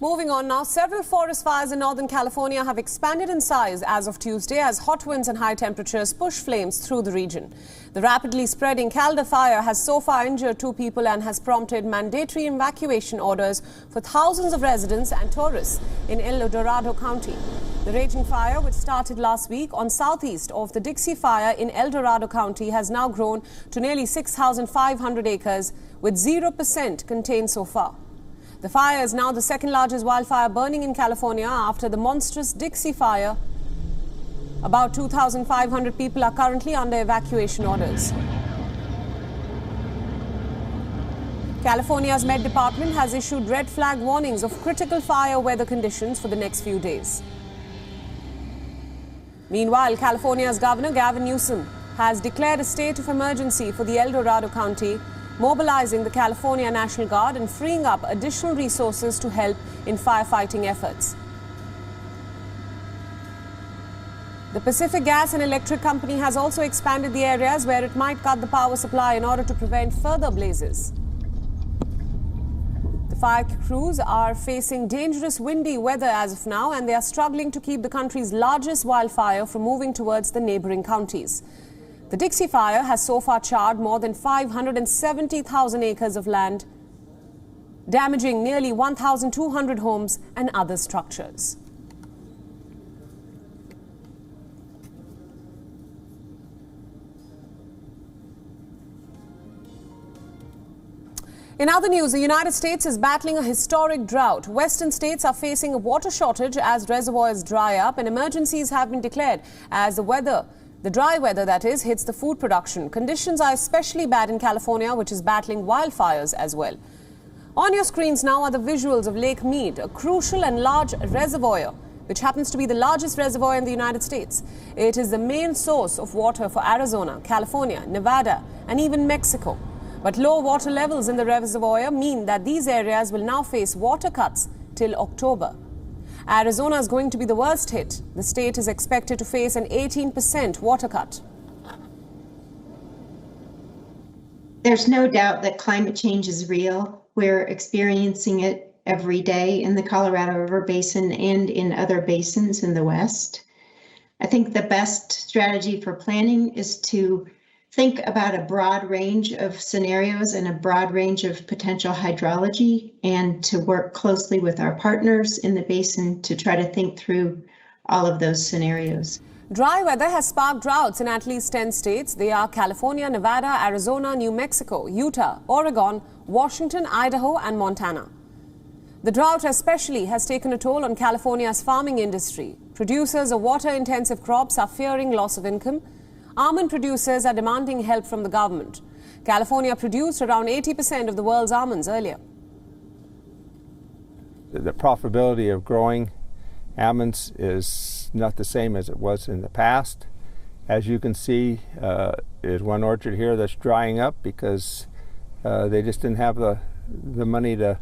Moving on now, several forest fires in Northern California have expanded in size as of Tuesday as hot winds and high temperatures push flames through the region. The rapidly spreading CALDOR fire has so far injured 2 people and has prompted mandatory evacuation orders for thousands of residents and tourists in El Dorado County. The raging fire, which started last week on southeast of the DIXIE fire in El Dorado County, has now grown to nearly 6,500 acres, with 0% contained so far. The fire is now the second largest wildfire burning in California after the monstrous DIXIE fire. About 2,500 people are currently under evacuation orders. California's Met Department has issued red flag warnings of critical fire weather conditions for the next few days. Meanwhile, California's Governor Gavin Newsom has declared a state of emergency for the El Dorado County, mobilizing the California National Guard and freeing up additional resources to help in firefighting efforts. The Pacific Gas and Electric Company has also expanded the areas where it might cut the power supply in order to prevent further blazes. The fire crews are facing dangerous windy weather as of now, and they are struggling to keep the country's largest wildfire from moving towards the neighboring counties. The DIXIE fire has so far charred more than 570,000 acres of land, damaging nearly 1,200 homes and other structures. In other news, the United States is battling a historic drought. Western states are facing a water shortage as reservoirs dry up, and emergencies have been declared as the dry weather, that is, hits the food production. Conditions are especially bad in California, which is battling wildfires as well. On your screens now are the visuals of Lake Mead, a crucial and large reservoir, which happens to be the largest reservoir in the United States. It is the main source of water for Arizona, California, Nevada, and even Mexico. But low water levels in the reservoir mean that these areas will now face water cuts till October. Arizona is going to be the worst hit. The state is expected to face an 18% water cut. There's no doubt that climate change is real. We're experiencing it every day in the Colorado River Basin and in other basins in the West. I think the best strategy for planning is to think about a broad range of scenarios and a broad range of potential hydrology, and to work closely with our partners in the basin to try to think through all of those scenarios. Dry weather has sparked droughts in at least 10 states. They are California, Nevada, Arizona, New Mexico, Utah, Oregon, Washington, Idaho, and Montana. The drought especially has taken a toll on California's farming industry. Producers of water-intensive crops are fearing loss of income. Almond producers are demanding help from the government. California produced around 80% of the world's almonds earlier. The profitability of growing almonds is not the same as it was in the past. As you can see, there's one orchard here that's drying up because they just didn't have the money to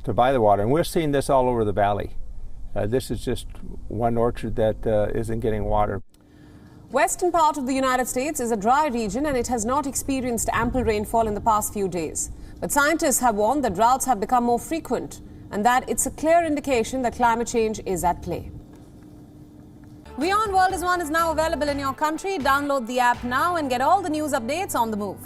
buy the water. And we're seeing this all over the valley. This is just one orchard that isn't getting water. Western part of the United States is a dry region and it has not experienced ample rainfall in the past few days. But scientists have warned that droughts have become more frequent and that it's a clear indication that climate change is at play. WION World is now available in your country. Download the app now and get all the news updates on the move.